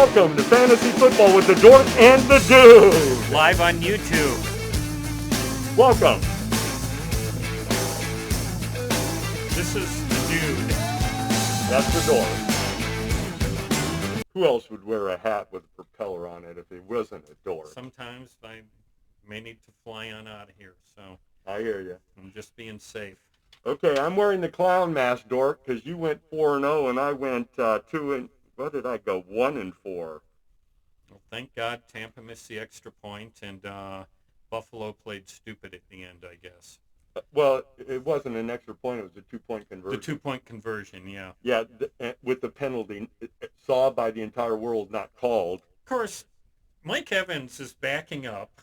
Welcome to Fantasy Football with the Dork and the Dude. Live on YouTube. Welcome. This is the Dude. That's the Dork. Who else would wear a hat with a propeller on it if he wasn't a dork? Sometimes I may need to fly on out of here, so I hear you. I'm just being safe. Okay, I'm wearing the clown mask, Dork, because you went 4-0 and I went 2 what did I go? 1-4. Well, thank God Tampa missed the extra point and Buffalo played stupid at the end, I guess. Well, it wasn't an extra point. It was a 2-point conversion. The 2-point conversion, yeah. Yeah, with the penalty saw by the entire world, not called. Of course, Mike Evans is backing up.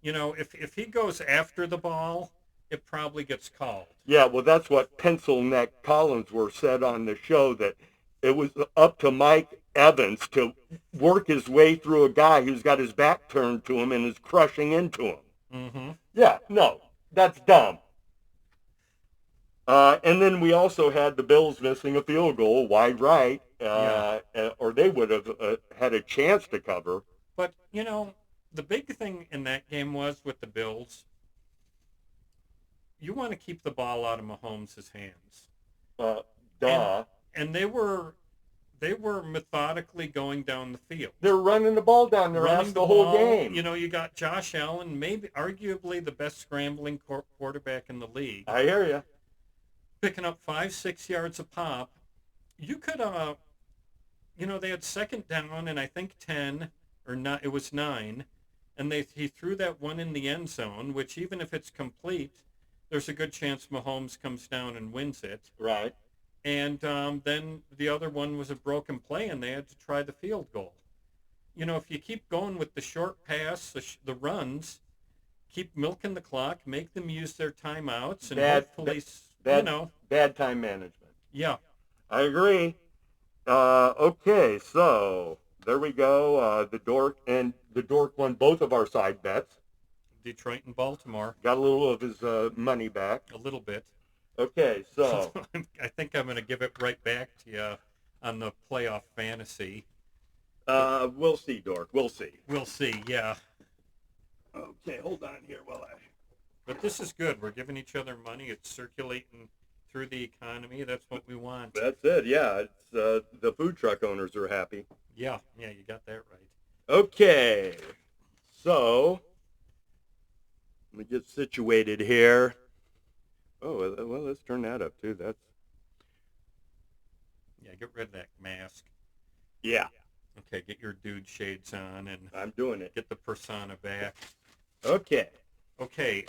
You know, if he goes after the ball, it probably gets called. Yeah, well, that's what Pencil Neck Collinsworth said on the show, that it was up to Mike Evans to work his way through a guy who's got his back turned to him and is crushing into him. Mm-hmm. Yeah, no, that's dumb. And then we also had the Bills missing a field goal, wide right, or they would have had a chance to cover. But, you know, the big thing in that game was with the Bills, you want to keep the ball out of Mahomes' hands. And they were methodically going down the field. They're running the ball down their ass the whole game. You know, you got Josh Allen, maybe arguably the best scrambling quarterback in the league. I hear you. Picking up 5-6 yards a pop. You could, you know, they had second down and I think 10 or not. It was 9, and he threw that one in the end zone, which even if it's complete, there's a good chance Mahomes comes down and wins it. Right. And then the other one was a broken play, and they had to try the field goal. You know, if you keep going with the short pass, the runs, keep milking the clock, make them use their timeouts, and hopefully, bad time management. Yeah. I agree. Okay, so there we go. The Dork won both of our side bets. Detroit and Baltimore. Got a little of his money back. A little bit. Okay, so I think I'm going to give it right back to you on the playoff fantasy. We'll see, Dork. We'll see. We'll see, yeah. Okay, hold on here while I... But this is good. We're giving each other money. It's circulating through the economy. That's what we want. That's it, yeah. It's the food truck owners are happy. Yeah, you got that right. Okay, so let me get situated here. Oh, well, let's turn that up, too. Yeah, get rid of that mask. Yeah. Okay, get your dude shades on and... I'm doing it. Get the persona back. Okay. Okay,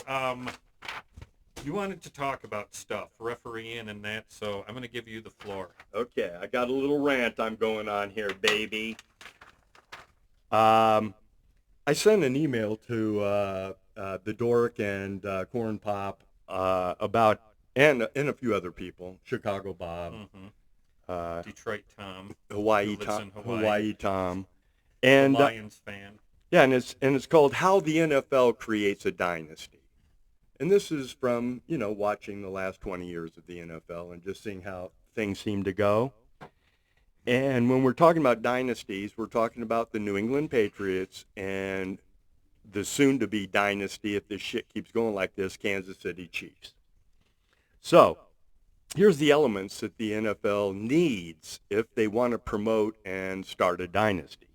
you wanted to talk about stuff, refereeing and that, so I'm going to give you the floor. Okay, I got a little rant I'm going on here, baby. I sent an email to the Dork and Corn Pop about, and a few other people, Chicago Bob, Detroit Tom, Hawaii Tom, and Lions fan. Yeah, and it's called How the NFL Creates a Dynasty. And this is from, watching the last 20 years of the NFL and just seeing how things seem to go. And when we're talking about dynasties, we're talking about the New England Patriots and the soon-to-be dynasty, if this shit keeps going like this, Kansas City Chiefs. So here's the elements that the NFL needs if they want to promote and start a dynasty.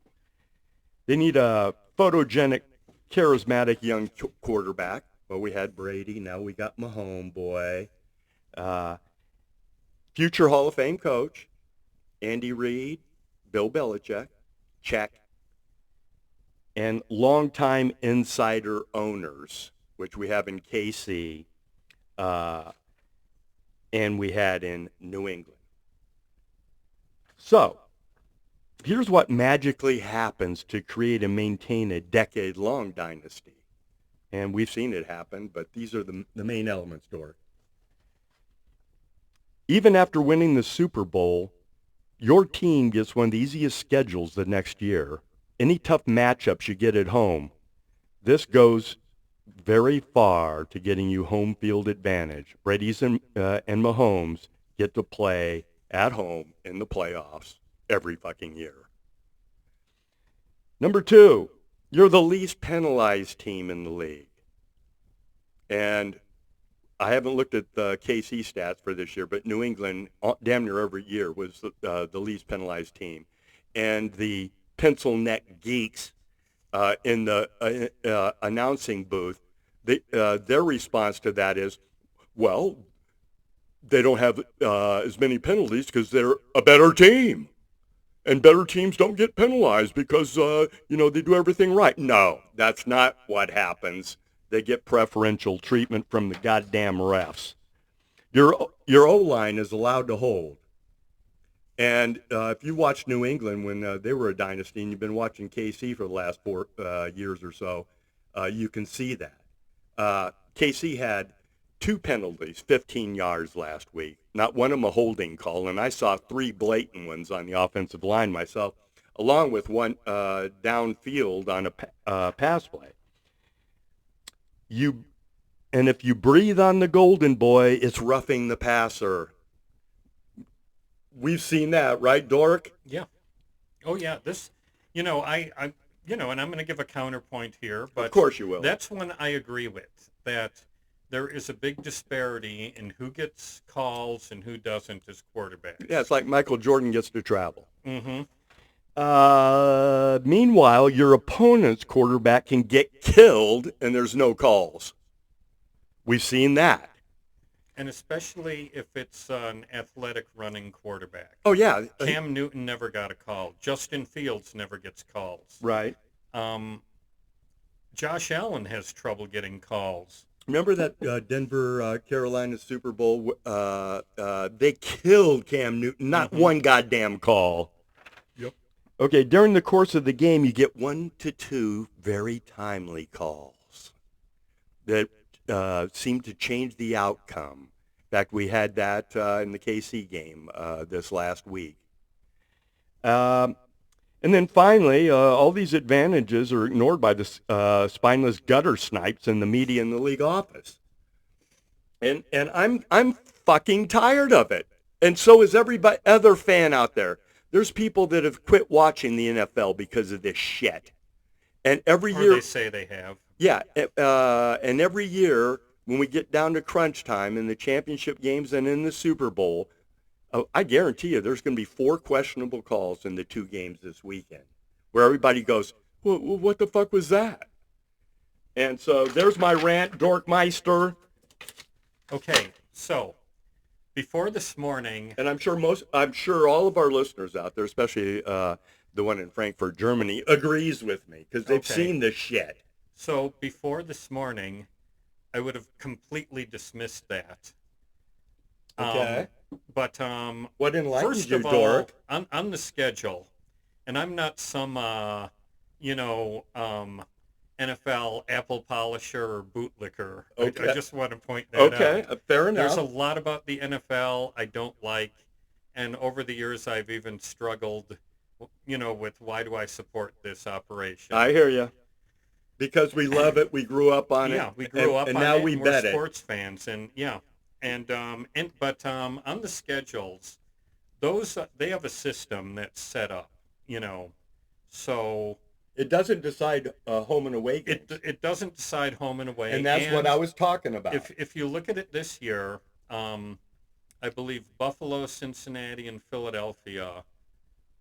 They need a photogenic, charismatic young quarterback. Well, we had Brady. Now we got Mahomes, boy. Future Hall of Fame coach, Andy Reid, Bill Belichick, check. And longtime insider owners, which we have in KC, and we had in New England. So here's what magically happens to create and maintain a decade-long dynasty. And we've seen it happen, but these are the main elements, Dork. Even after winning the Super Bowl, your team gets one of the easiest schedules the next year. Any tough matchups you get at home, this goes very far to getting you home field advantage. Brady's and Mahomes get to play at home in the playoffs every fucking year. Number 2, you're the least penalized team in the league. And I haven't looked at the KC stats for this year, but New England, damn near every year, was the least penalized team. And the pencil neck geeks in the announcing booth, their response to that is, well, they don't have as many penalties because they're a better team. And better teams don't get penalized because, they do everything right. No, that's not what happens. They get preferential treatment from the goddamn refs. Your O-line is allowed to hold. And if you watched New England when they were a dynasty, and you've been watching KC for the last 4 years or so, you can see that. KC had 2 penalties, 15 yards last week. Not one of them a holding call, and I saw 3 blatant ones on the offensive line myself, along with one downfield on a pass play. And if you breathe on the golden boy, it's roughing the passer. We've seen that, right, Dork? Yeah. Oh, yeah. This, and I'm going to give a counterpoint here, but of course you will. That's one I agree with, that there is a big disparity in who gets calls and who doesn't as quarterbacks. Yeah, it's like Michael Jordan gets to travel. Mm-hmm. Meanwhile, your opponent's quarterback can get killed and there's no calls. We've seen that. And especially if it's an athletic running quarterback. Oh, yeah. Cam Newton never got a call. Justin Fields never gets calls. Right. Josh Allen has trouble getting calls. Remember that Denver-Carolina Super Bowl? They killed Cam Newton. Not one goddamn call. Yep. Okay, during the course of the game, you get 1 to 2 very timely calls that seem to change the outcome. In fact, we had that in the KC game this last week. And then finally, all these advantages are ignored by the spineless gutter snipes in the media in the league office. And I'm fucking tired of it. And so is every other fan out there. There's people that have quit watching the NFL because of this shit. And every year... they say they have. Yeah, and every year when we get down to crunch time in the championship games and in the Super Bowl, I guarantee you there's going to be 4 questionable calls in the 2 games this weekend where everybody goes, well, what the fuck was that? And so there's my rant, Dorkmeister. Okay, so before this morning... And I'm sure all of our listeners out there, especially the one in Frankfurt, Germany, agrees with me because they've seen this shit. So before this morning, I would have completely dismissed that. Okay. But what enlightens first you, of all, Dork? on the schedule, and I'm not some NFL apple polisher or bootlicker. Okay. I just want to point that out. Okay, fair enough. There's a lot about the NFL I don't like, and over the years I've even struggled, with why do I support this operation? I hear you. Because we love it, we grew up on it. Yeah, we grew up and on now it, we and bet we're it. sports fans, and yeah. But on the schedules, those they have a system that's set up, so it doesn't decide home and away games. It doesn't decide home and away, and that's what I was talking about. If you look at it this year, I believe Buffalo, Cincinnati, and Philadelphia,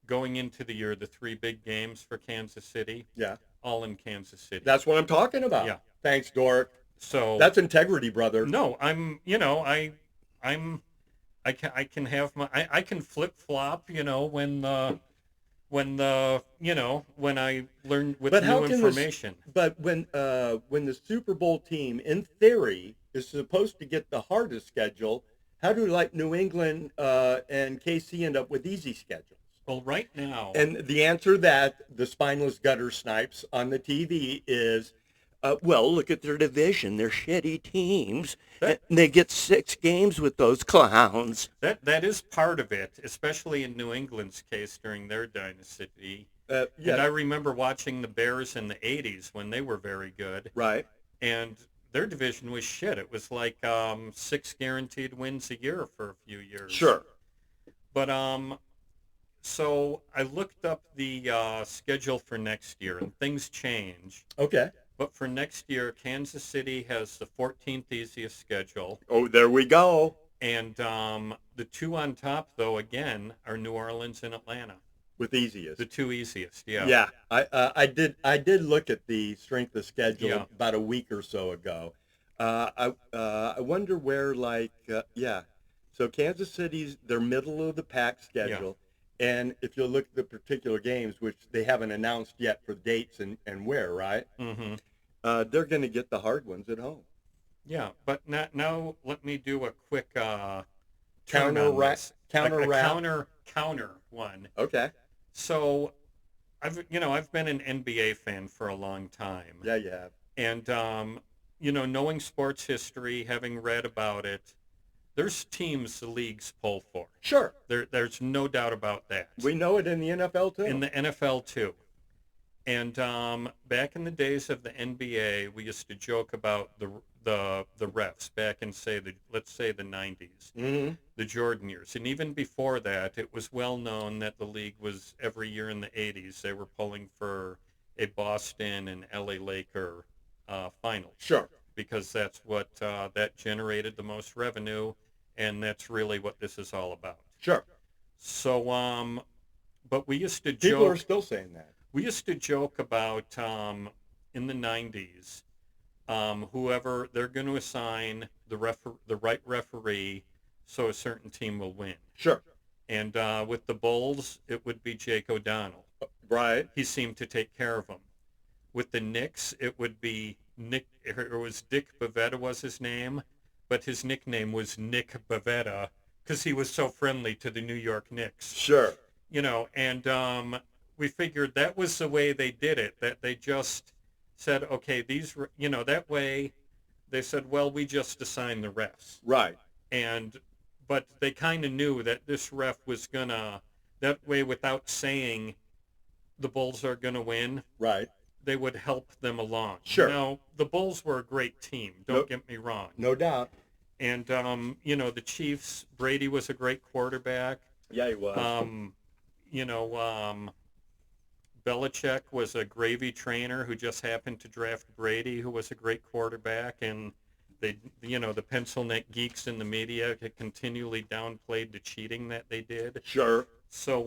going into the year, the 3 big games for Kansas City, all in Kansas City. That's what I'm talking about. Yeah. Thanks, Dork. So that's integrity, brother. No, I can have I can flip flop, when I learn with new information. But when the Super Bowl team, in theory, is supposed to get the hardest schedule, how do New England and KC end up with easy schedules? Well, right now, and the answer that the spineless gutter snipes on the TV is, well, look at their division. They're shitty teams. And they get 6 games with those clowns. That is part of it, especially in New England's case during their dynasty. Yeah. And I remember watching the Bears in the 80s when they were very good. Right. And their division was shit. It was like 6 guaranteed wins a year for a few years. Sure. But So I looked up the schedule for next year, and things change. Okay. But for next year, Kansas City has the 14th easiest schedule. Oh, there we go. And the two on top, though, again, are New Orleans and Atlanta. With easiest. The two easiest, yeah. Yeah, I did look at the strength of schedule Yeah. about a week or so ago. I wonder where yeah. So Kansas City's their middle of the pack Yeah. schedule, and if you look at the particular games, which they haven't announced yet for dates and where, right? Mm-hmm. They're going to get the hard ones at home. Yeah, but now let me do a quick turn Counter on ra- this. counter A wrap. counter one. Okay. So I've been an NBA fan for a long time. Yeah, you have. And knowing sports history, having read about it, there's teams the leagues pull for. Sure. There's no doubt about that. We know it in the NFL too. In the NFL too. And back in the days of the NBA, we used to joke about the refs back in let's say the 90s, Mm-hmm. the Jordan years, and even before that, it was well known that the league was every year in the 80s they were pulling for a Boston and LA Laker finals. Sure. Because that's what that generated the most revenue, and that's really what this is all about. Sure. So, but we used to People joke. are still saying that. We used to joke about in the 90s, whoever they're going to assign the right referee so a certain team will win. Sure. And with the Bulls, it would be Jake O'Donnell. Right. He seemed to take care of them. With the Knicks, it would be Nick. It was Dick Bavetta was his name, but his nickname was Nick Bavetta because he was so friendly to the New York Knicks. Sure. And we figured that was the way they did it, that they just said, okay, that way they said, well, we just assign the refs. Right. But they kind of knew that this ref was gonna, that way without saying the Bulls are gonna win, Right. they would help them along. Sure. Now, the Bulls were a great team, don't get me wrong. No doubt. And, the Chiefs, Brady was a great quarterback. Yeah, he was. Belichick was a gravy trainer who just happened to draft Brady, who was a great quarterback, and the pencil neck geeks in the media continually downplayed the cheating that they did. Sure. So,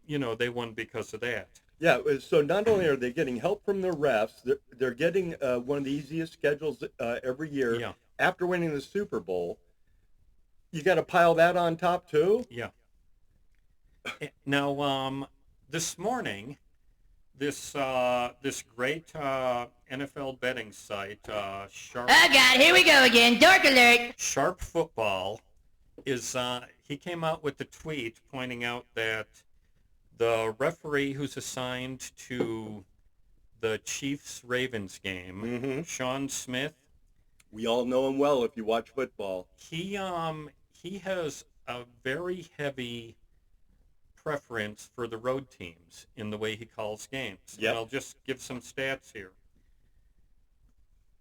they won because of that. Yeah, so not only are they getting help from their refs, they're getting one of the easiest schedules every year. Yeah. After winning the Super Bowl, you got to pile that on top too? Yeah. Now, this morning, this great NFL betting site, Sharp. Oh God, here we go again. Dork alert. Sharp Football is he came out with a tweet pointing out that the referee who's assigned to the Chiefs-Ravens game, Mm-hmm. Sean Smith, We all know him well if you watch football. he has a very heavy preference for the road teams in the way he calls games. Yep. And I'll just give some stats here.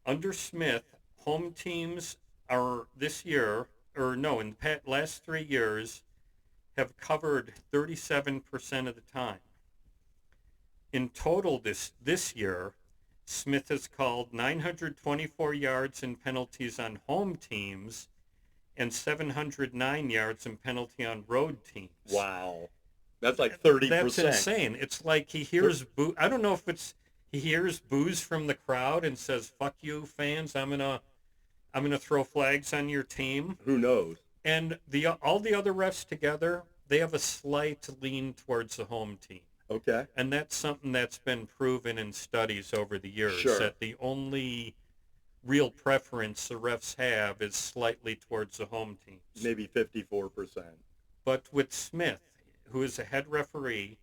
Under Smith, home teams are this year, in the last 3 years, have covered 37% of the time. In total this year, Smith has called 924 yards in penalties on home teams and 709 yards in penalty on road teams. Wow. That's like 30%. That's insane. It's like he hears I don't know if he hears boos from the crowd and says, "Fuck you, fans. I'm gonna throw flags on your team." Who knows? And all the other refs together, they have a slight lean towards the home team. Okay. And that's something that's been proven in studies over the years, Sure. that the only real preference the refs have is slightly towards the home teams. Maybe 54%. But with Smith, who is a head referee,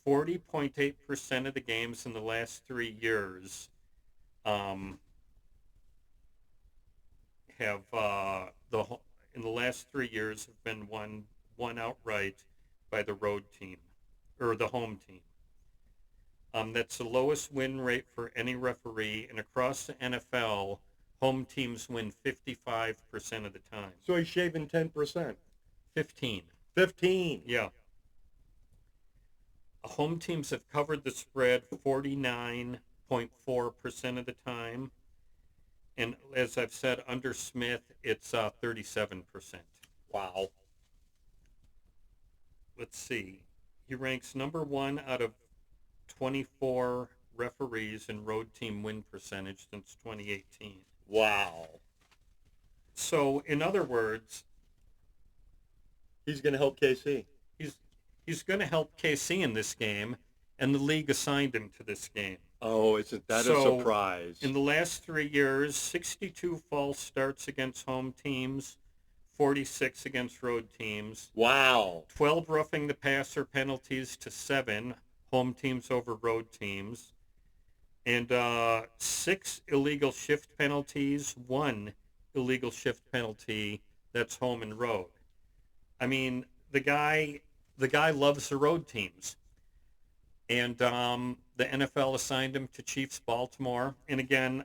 40.8% of the games in the last 3 years have in the last 3 years have been won outright by the road team or the home team. That's the lowest win rate for any referee, and across the NFL, home teams win 55% of the time. So he's shaving 10%. 15. 15. Yeah. Home teams have covered the spread 49.4% of the time. And as I've said, under Smith, it's 37%. Wow. Let's see. He ranks number one out of 24 referees in road team win percentage since 2018. Wow. So, in other words, He's going to help KC. he's going to help KC in this game, and the league assigned him to this game. Oh, isn't that So, a surprise? In the last 3 years, 62 false starts against home teams, 46 against road teams, Wow. 12 roughing the passer penalties to 7 home teams over road teams, and 6 illegal shift penalties, 1 illegal shift penalty that's home and road. I mean, the guy loves the road teams. And the NFL assigned him to Chiefs Baltimore. And again,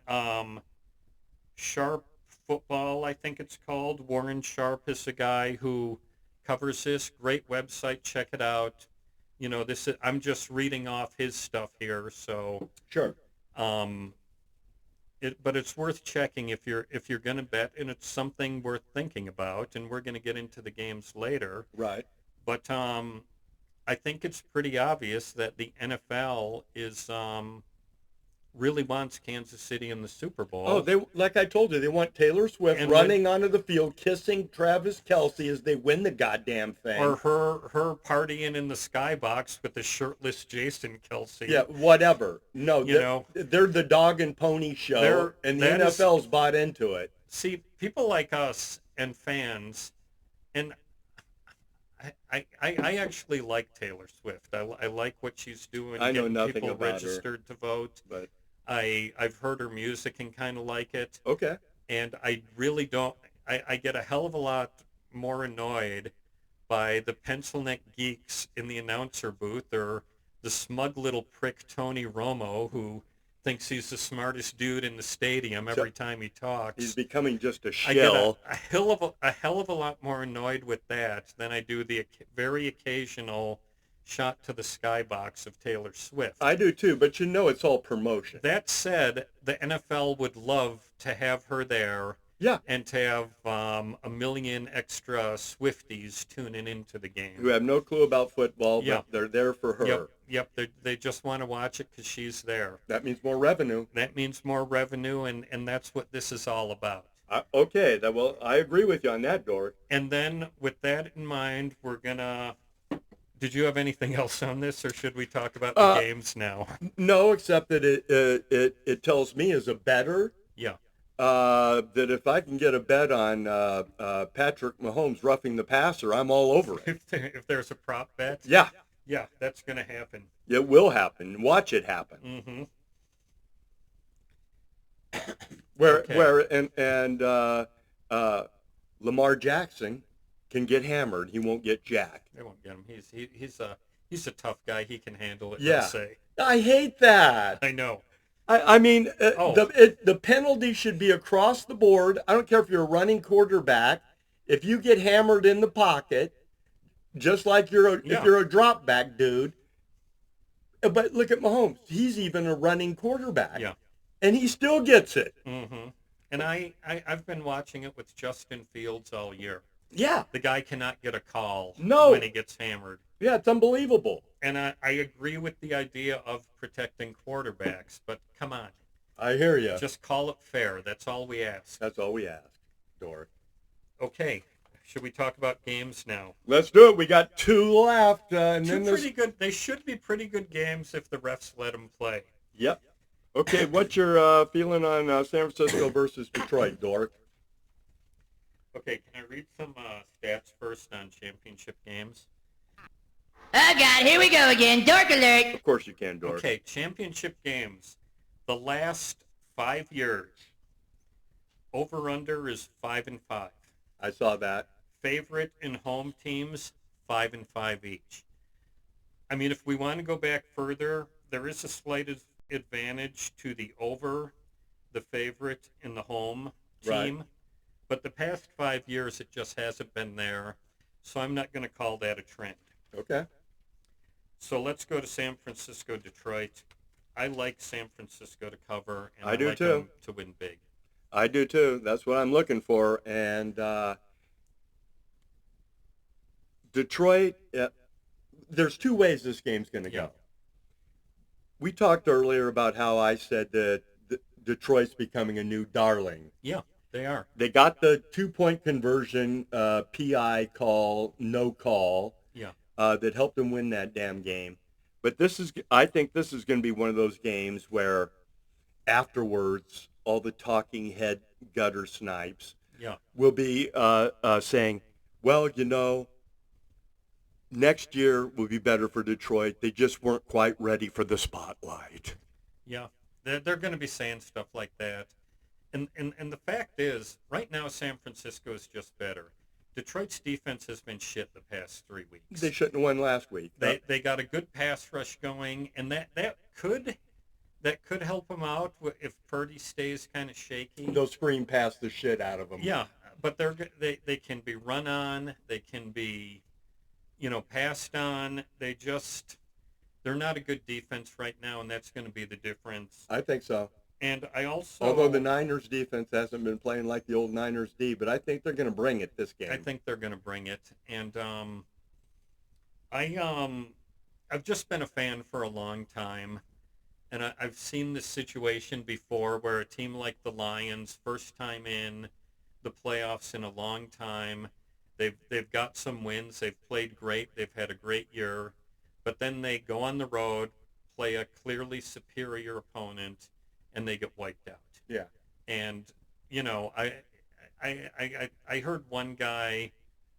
Sharp Football, I think it's called. Warren Sharp is the guy who covers this. Great website. Check it out. You know, I'm just reading off his stuff here. So, Sure. but it's worth checking if you're going to bet, and it's something worth thinking about. And we're going to get into the games later. Right. But I think it's pretty obvious that the NFL is really wants Kansas City in the Super Bowl. Oh, they, like I told you, they want Taylor Swift And running onto the field, kissing Travis Kelce as they win the goddamn thing. Or her partying in the skybox with the shirtless Jason Kelce. Yeah, whatever. No, You know. they're the dog and pony show, and the NFL's bought into it. See, people like us and fans, and I actually like Taylor Swift. I like what she's doing. I know getting nothing people about registered to vote. But I've heard her music and kind of like it. okay. And I really don't. I get a hell of a lot more annoyed by the pencil neck geeks in the announcer booth, or the smug little prick Tony Romo, who thinks he's the smartest dude in the stadium every time he talks. He's becoming just a I get shill. a hell of a lot more annoyed with that than I do the very occasional shot to the skybox of Taylor Swift. I do too, but you know it's all promotion. That said, the NFL would love to have her there. Yeah. And to have a million extra Swifties tuning into the game. Who have no clue about football, but Yeah. they're there for her. Yep. They just want to watch it because she's there. That means more revenue. That means more revenue, and that's what this is all about. Okay, well, I agree with you on that, Dork. And then with that in mind, we're going to... Did you have anything else on this, or should we talk about the games now? No, except that it tells me as a bettor Yeah. that if I can get a bet on Patrick Mahomes roughing the passer, I'm all over it. If there's a prop bet? Yeah. Yeah, that's going to happen. It will happen. Watch it happen. Mm-hmm. Where Lamar Jackson can get hammered. He won't get jacked. They won't get him. He's a tough guy. He can handle it. Yeah. They'll say. I hate that. I know. I mean, the penalty should be across the board. I don't care if you're a running quarterback. If you get hammered in the pocket, just like if you're a drop back dude. But look at Mahomes. He's even a running quarterback. Yeah. And he still gets it. Mm-hmm. And I've been watching it with Justin Fields all year. Yeah. The guy cannot get a call No. when he gets hammered. Yeah, it's unbelievable. And I agree with the idea of protecting quarterbacks, but come on. I hear you. Just call it fair. That's all we ask. That's all we ask, Dork. Okay. Should we talk about games now? Let's do it. We got 2 left. And Two then pretty good. They should be pretty good games if the refs let them play. Yep. Okay, what's your feeling on San Francisco versus Detroit, Dork? Okay, can I read some stats first on championship games? Oh God, here we go again. Dork alert. Of course you can, Dork. Okay, championship games. The last 5 years, over-under is 5-5. I saw that. Favorite and home teams, 5-5 each. I mean, if we want to go back further, there is a slight advantage to the over, the favorite, and the home team. Right. But the past 5 years, it just hasn't been there. So I'm not going to call that a trend. Okay. So let's go to San Francisco, Detroit. I like San Francisco to cover, and I do like too. them to win big. I do too. That's what I'm looking for. And Detroit, there's two ways this game's going to Yeah. go. We talked earlier about how I said that Detroit's becoming a new darling. Yeah, they are. They got the 2-point conversion, PI call, no call, Yeah. that helped them win that damn game. But I think this is going to be one of those games where afterwards, all the talking head gutter snipes Yeah. will be saying, well, next year will be better for Detroit. They just weren't quite ready for the spotlight. Yeah. They're going to be saying stuff like that. And the fact is, right now, San Francisco is just better. Detroit's defense has been shit the past 3 weeks. They shouldn't have won last week. They got a good pass rush going, and that could help them out if Purdy stays kind of shaky. They'll screen past the shit out of them. Yeah, but they can be run on. They can be, passed on. They're not a good defense right now, and that's going to be the difference. I think so. And I also, although the Niners defense hasn't been playing like the old Niners D, but I think they're going to bring it this game. I think they're going to bring it, and I've just been a fan for a long time, and I've seen this situation before where a team like the Lions, first time in the playoffs in a long time, they've got some wins, they've played great, they've had a great year, but then they go on the road, play a clearly superior opponent, and they get wiped out. Yeah. And I heard one guy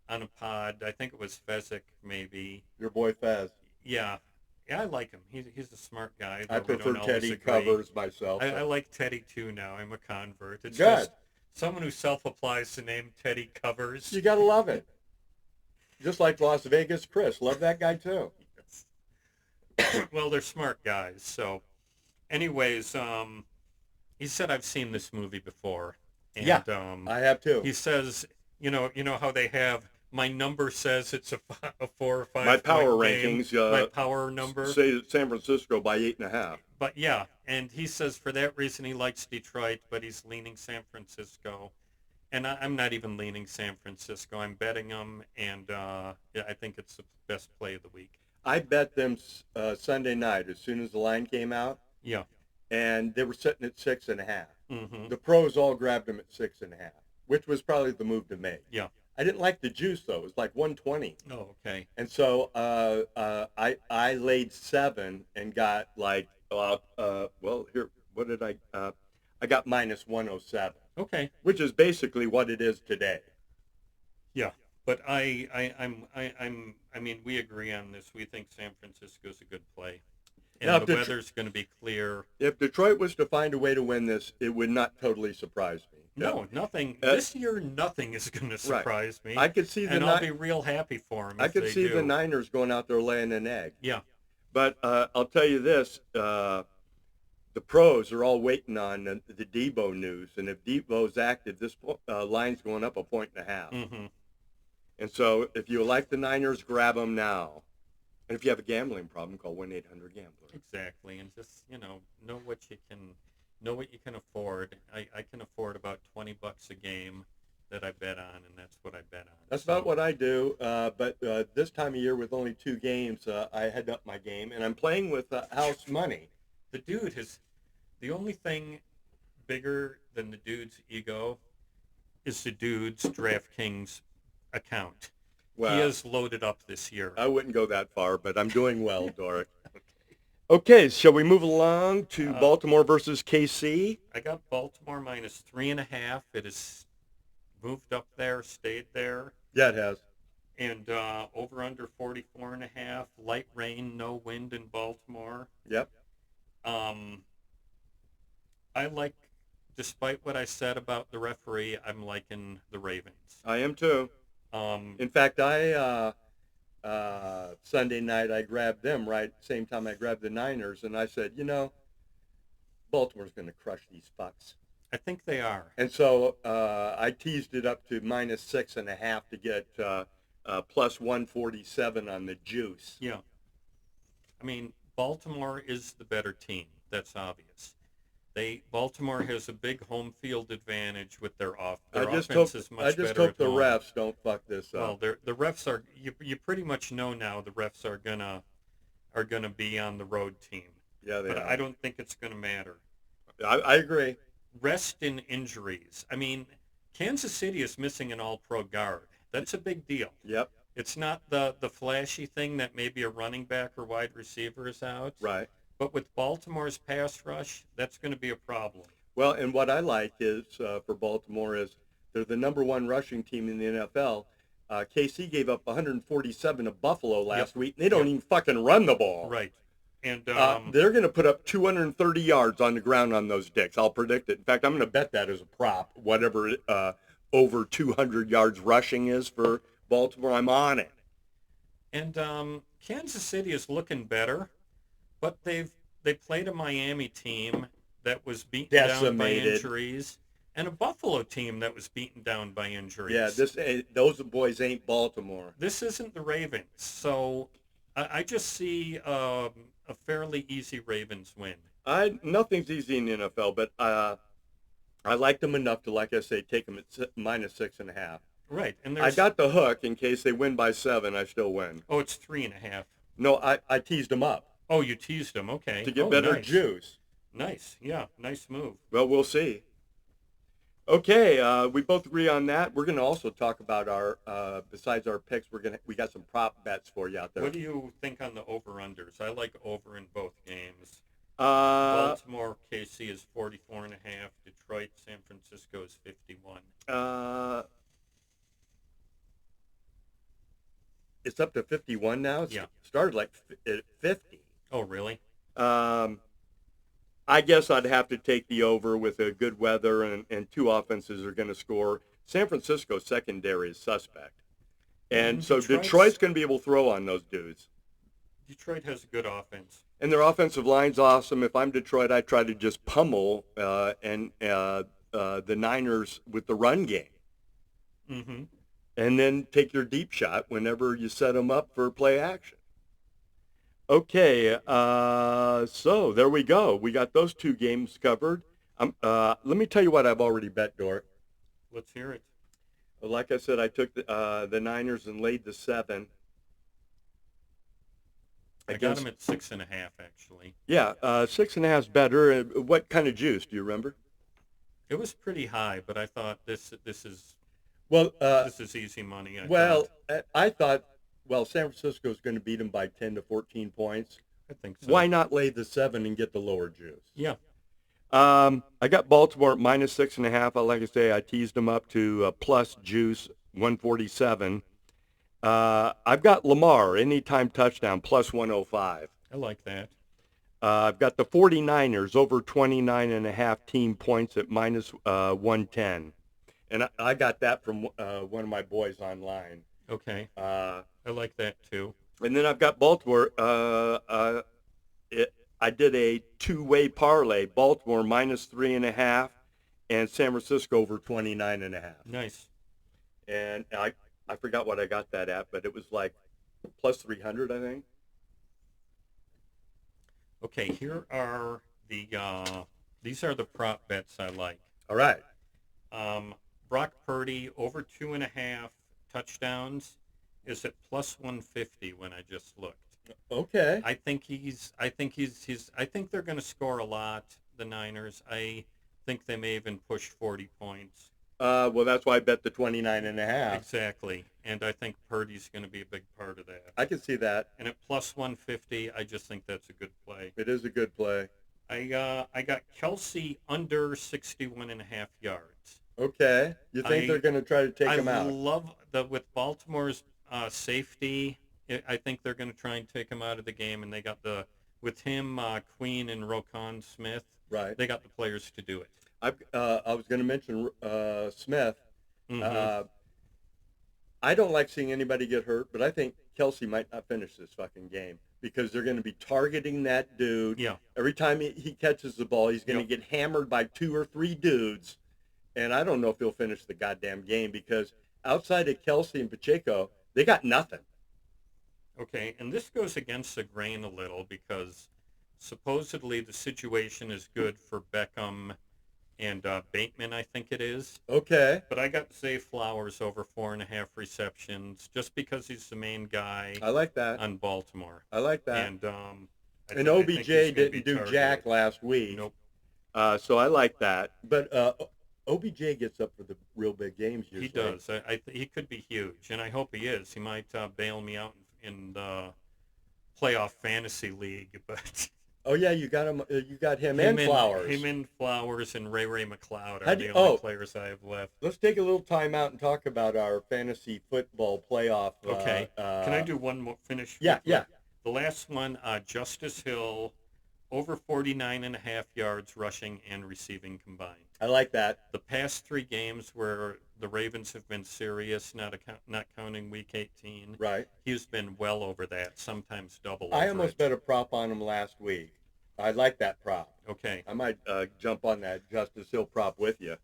on a pod, I think it was Fezzik maybe. Your boy Fez. Yeah, I like him. He's a smart guy. I prefer Teddy Covers myself. I like Teddy too now. I'm a convert. It's good. Just someone who self-applies the name Teddy Covers. You gotta love it. Just like Las Vegas Chris. Love that guy too. Yes. Well, they're smart guys. So, anyways, he said, I've seen this movie before. And, yeah, I have too. He says, you know how they have, my number says it's a 4 or 5. My power game, rankings. My power number. Say San Francisco by 8.5. But yeah, and he says for that reason he likes Detroit, but he's leaning San Francisco. And I'm not even leaning San Francisco. I'm betting them, and I think it's the best play of the week. I bet them Sunday night as soon as the line came out. Yeah. And they were sitting at 6.5. Mm-hmm. The pros all grabbed them at 6.5, which was probably the move to make. Yeah. I didn't like the juice though; it was like 120. Oh, okay. And so I laid 7 and got like well here what did I got minus 107. Okay. Which is basically what it is today. Yeah. But I mean, we agree on this. We think San Francisco's a good play. And now, the weather's going to be clear. If Detroit was to find a way to win this, it would not totally surprise me. No, nothing. This year, nothing is going to surprise me. I could see I'll be real happy for them. I could see the Niners going out there laying an egg. Yeah. But I'll tell you this: the pros are all waiting on the Debo news, and if Debo's active, this line's going up 1.5 points. Mm-hmm. And so, if you like the Niners, grab them now. And if you have a gambling problem, call 1-800-GAMBLER. Exactly, and just know what you can afford. I can afford about $20 a game that I bet on, and that's what I bet on. That's about what I do. But this time of year, with only 2 games, I head up my game, and I'm playing with house money. The dude the only thing bigger than the dude's ego is the dude's DraftKings account. Well, he is loaded up this year. I wouldn't go that far, but I'm doing well, Dork. Okay, shall we move along to Baltimore versus KC? I got Baltimore minus 3.5. It has moved up there, stayed there. Yeah, it has. And over under 44.5. Light rain, no wind in Baltimore. Yep. I like, despite what I said about the referee, I'm liking the Ravens. I am too. In fact, Sunday night I grabbed them right same time I grabbed the Niners, and I said, Baltimore's going to crush these fucks. I think they are. And so I teased it up to minus 6.5 to get plus 147 on the juice. Yeah. I mean, Baltimore is the better team. That's obvious. Baltimore has a big home field advantage with their offense is I much just better hope at the home. refs don't fuck this Well, up. the refs are you pretty much know now the refs are gonna be on the road team, Yeah, they but I are. don't think it's gonna matter. I agree. Rest in injuries. I mean, Kansas City is missing an all-pro guard. That's a big deal. Yep. It's not the flashy thing that maybe a running back or wide receiver is out, Right. but with Baltimore's pass rush, that's going to be a problem. Well, and what I like is for Baltimore is they're the number one rushing team in the NFL. KC gave up 147 to Buffalo Yep. last week. They don't Yep. even fucking run the ball. Right. And They're going to put up 230 yards on the ground on those dicks. I'll predict it. In fact, I'm going to bet that as a prop. Whatever over 200 yards rushing is for Baltimore, I'm on it. Kansas City is looking better, but they played a Miami team that was beaten down by Decimated. injuries, and a Buffalo team that was beaten down by injuries. Yeah, those boys ain't Baltimore. This isn't the Ravens, so I just see a fairly easy Ravens win. Nothing's easy in the NFL, but I liked them enough to, like I say, take them at minus 6.5. Right, and I got the hook in case they win by 7. I still win. Oh, it's 3.5. No, I teased them up. Oh, you teased them. Okay. To get better nice. juice. Nice. Yeah, nice move. Well, we'll see. Okay, we both agree on that. We're going to also talk about our besides our picks. We got some prop bets for you out there. What do you think on the over/unders? I like over in both games. Uh, Baltimore KC is 44.5. Detroit San Francisco is 51. It's up to 51 now. It started like at 50. Oh, really? I guess I'd have to take the over with a good weather and two offenses are going to score. San Francisco's secondary is suspect. And so Detroit's going to be able to throw on those dudes. Detroit has a good offense. And their offensive line's awesome. If I'm Detroit, I try to just pummel the Niners with the run game. Mm-hmm. And then take your deep shot whenever you set them up for play action. Okay, so there we go. We got those two games covered. Let me tell you what I've already bet, Dork. Let's hear it. Like I said, I took the Niners and laid the 7. I got them at 6.5, actually. Yeah, 6.5 is better. What kind of juice, do you remember? It was pretty high, but I thought this is easy money. I thought, San Francisco's going to beat them by 10 to 14 points. I think so. Why not lay the 7 and get the lower juice? Yeah. I got Baltimore at minus 6.5. Like I say, I teased them up to plus juice 147. I've got Lamar anytime touchdown plus 105. I like that. I've got the 49ers over 29.5 team points at minus 110. And I got that from one of my boys online. Okay. I like that too. And then I've got Baltimore. I did a two-way parlay. Baltimore minus 3.5 and San Francisco over 29.5. Nice. And I forgot what I got that at, but it was like plus 300, I think. Okay, here are these are the prop bets I like. All right. Brock Purdy over 2.5 touchdowns is at plus 150 when I just looked. Okay. I think they're going to score a lot, the Niners. I think they may even push 40 points. That's why I bet the 29.5. Exactly. And I think Purdy's going to be a big part of that. I can see that. And at plus 150, I just think that's a good play. It is a good play. I got Kelsey under 61.5 yards. Okay. You think they're going to try to take him out? I love with Baltimore's safety. I think they're going to try and take him out of the game, and they got with him, Queen and Roquan Smith. Right. They got the players to do it. I was going to mention Smith. Mm-hmm. I don't like seeing anybody get hurt, but I think Kelsey might not finish this fucking game because they're going to be targeting that dude. Yeah. Every time he catches the ball, he's going to get hammered by 2 or 3 dudes. And I don't know if he'll finish the goddamn game because outside of Kelsey and Pacheco, they got nothing. Okay, and this goes against the grain a little because supposedly the situation is good for Beckham and Bateman, I think it is. Okay. But I got Zay Flowers over 4.5 receptions just because he's the main guy I like that. on Baltimore. I like that. And And I think OBJ he's gonna be didn't do targeted. jack last week. Nope. So I like that. But OBJ gets up for the real big games usually. He does. He could be huge, and I hope he is. He might bail me out in the playoff fantasy league, but Oh yeah, you got him. You got him and Flowers. Him and Flowers and Ray McLeod are How the do- only oh. players I have left. Let's take a little time out and talk about our fantasy football playoff. Okay. Can I do one more finish? Yeah, yeah. The last one, Justice Hill, over 49.5 yards rushing and receiving combined. I like that. The past 3 games where the Ravens have been serious, not counting Week 18, Right. he's been well over that, sometimes double I over almost it. bet a prop on him last week. I like that prop. Okay. I might jump on that Justice Hill prop with you.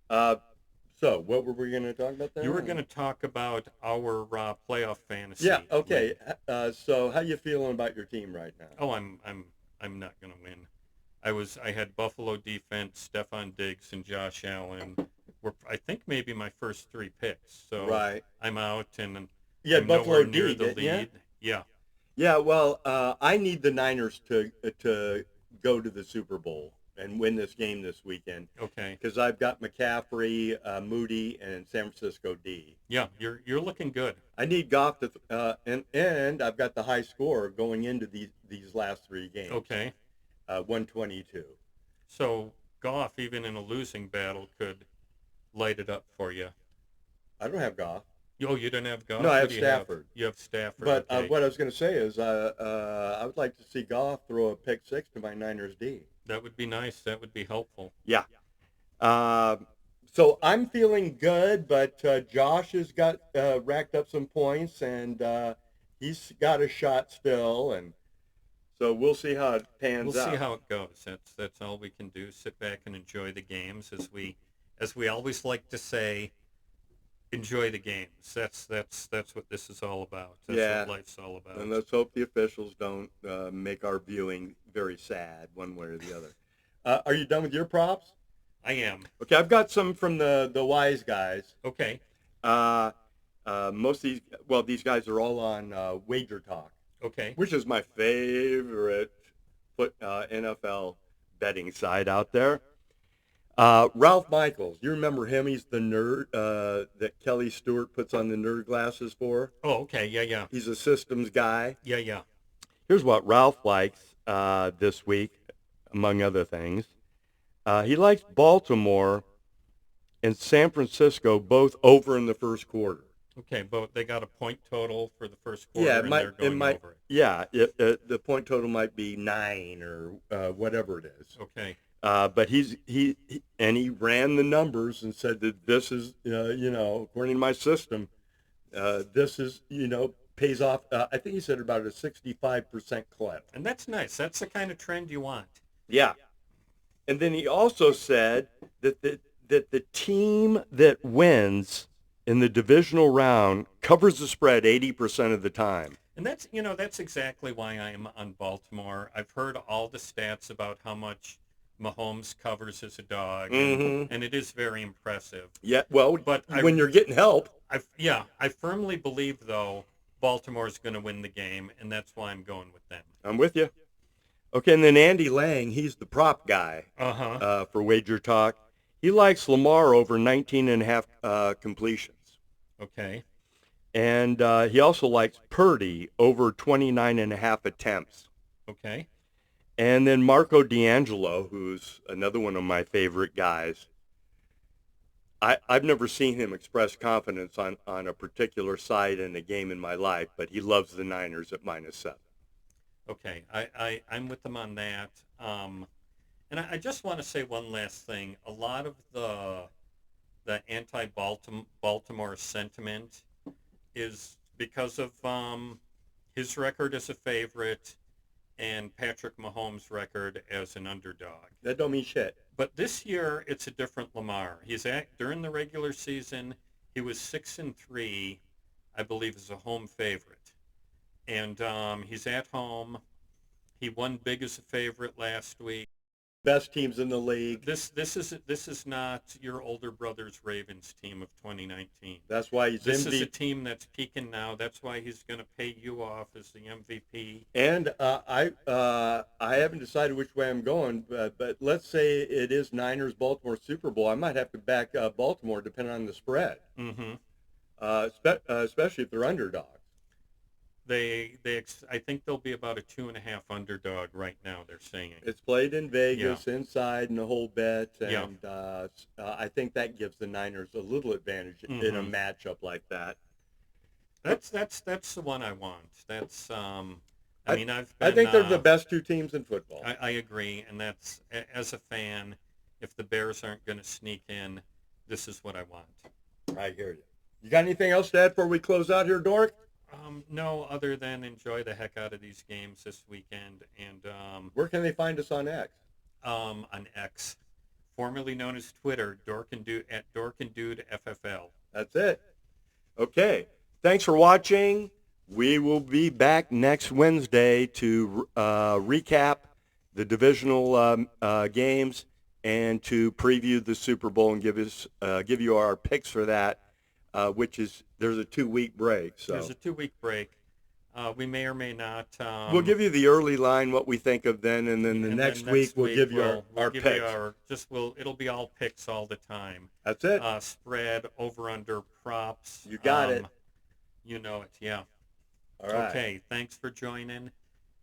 So what were we going to talk about there? You were going to talk about our playoff fantasy. Yeah. Okay. league. So how you feeling about your team right now? Oh, I'm not going to win. I had Buffalo defense, Stephon Diggs, and Josh Allen. Were I think maybe my first 3 picks. So Right. I'm out and You had I'm Buffalo nowhere near D, the didn't you? lead. Yeah. Yeah. Well, I need the Niners to go to the Super Bowl and win this game this weekend Okay. because I've got McCaffrey, Moody, and San Francisco D. Yeah, you're looking good. I need Goff to and I've got the high score going into these last 3 games. Okay. 122. So Goff, even in a losing battle, could light it up for you. I don't have Goff, Oh, you don't have Goff? No, I Who have do Stafford. You have Stafford. but okay. what I was going to say is I would like to see Goff throw a pick 6 to my Niners D. That would be nice. That would be helpful. Yeah. So I'm feeling good, but Josh has got racked up some points, and he's got a shot still, and so we'll see how it pans We'll out. see how it goes. That's all we can do. Sit back and enjoy the games, as we always like to say. Enjoy the games. That's what this is all about. That's Yeah. what life's all about. And let's hope the officials don't make our viewing very sad one way or the other. Are you done with your props? I am. Okay, I've got some from the wise guys. Okay. Most of these guys are all on Wager Talk, Okay. which is my favorite NFL betting site out there. Ralph Michaels, you remember him? He's the nerd that Kelly Stewart puts on the nerd glasses for. Oh, okay. Yeah. He's a systems guy. Yeah. Here's what Ralph likes this week, among other things. He likes Baltimore and San Francisco both over in the first quarter. Okay, but they got a point total for the first quarter, Yeah, and they're going over it. Yeah, the point total might be 9 or whatever it is. Okay. But he ran the numbers and said that this is according to my system, this is pays off. I think he said about a 65% clip. And that's nice. That's the kind of trend you want. Yeah, and then he also said that the team that wins in the divisional round covers the spread 80% of the time. And that's exactly why I am on Baltimore. I've heard all the stats about how much Mahomes covers as a dog, and it is very impressive. Yeah, well, But when you're getting help. I firmly believe, though, Baltimore's going to win the game, and that's why I'm going with them. I'm with you. Okay, and then Andy Lang, he's the prop guy for Wager Talk. He likes Lamar over 19.5 completions. Okay. And he also likes Purdy over 29.5 attempts. Okay. And then Marco D'Angelo, who's another one of my favorite guys. I've never seen him express confidence on a particular side in a game in my life, but he loves the Niners at -7. Okay, I'm with them on that. And I just want to say one last thing. A lot of the anti-Baltimore sentiment is because of his record as a favorite and Patrick Mahomes' record as an underdog. That don't mean shit. But this year, it's a different Lamar. During the regular season, he was 6-3. I believe, is a home favorite. And he's at home. He won big as a favorite last week. Best teams in the league. This is not your older brother's Ravens team of 2019. That's why he's This MVP. is a team that's peaking now. That's why he's going to pay you off as the MVP. And I haven't decided which way I'm going, but let's say it is Niners Baltimore Super Bowl. I might have to back Baltimore depending on the spread, Mm-hmm. especially if they're underdogs. I think they'll be about a 2.5 underdog right now. They're saying It's played in Vegas, inside, and the whole bet, Yeah. and I think that gives the Niners a little advantage in a matchup like that. that's the one I want. That's I mean, I think they're the best two teams in football. I agree, and that's, as a fan, if the Bears aren't going to sneak in, this is what I want. I hear you. You got anything else to add before we close out here, Dork? No, other than enjoy the heck out of these games this weekend. And Where can they find us on X? on X, formerly known as Twitter, Dork and Dude, at Dork and Dude FFL. That's it. Okay. Thanks for watching. We will be back next Wednesday to recap the divisional games and to preview the Super Bowl and give you our picks for that, which is there's a 2-week break. So There's a 2-week break. We may or may not. we'll give you the early line, what we think of then, and then the next week we'll give you our give picks. You it'll be all picks all the time. That's it. Spread, over, under, props. You got it. You know it, yeah. All right. Okay, thanks for joining,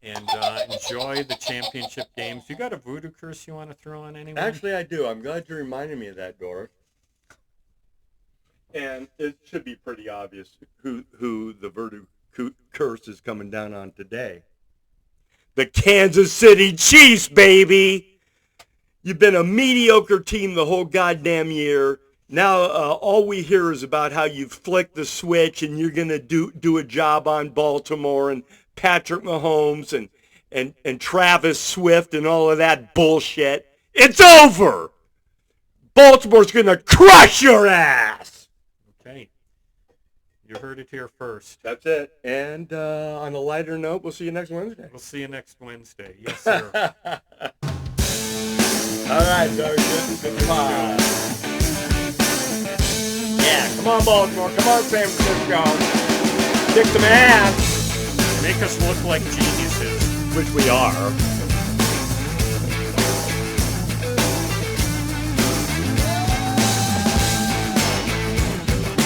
and enjoy the championship games. You got a voodoo curse you want to throw on anyone? Actually, I do. I'm glad you reminded me of that, Dork. And it should be pretty obvious who the voodoo curse is coming down on today. The Kansas City Chiefs, baby! You've been a mediocre team the whole goddamn year. Now all we hear is about how you've flicked the switch and you're going to do a job on Baltimore and Patrick Mahomes and Travis Swift and all of that bullshit. It's over! Baltimore's going to crush your ass! Okay. You heard it here first. That's it. And on a lighter note, we'll see you next Wednesday. We'll see you next Wednesday. Yes, sir. All right, Sergeant. Goodbye. Yeah, come on, Baltimore. Come on, San Francisco. Kick some ass. Make us look like geniuses. Which we are.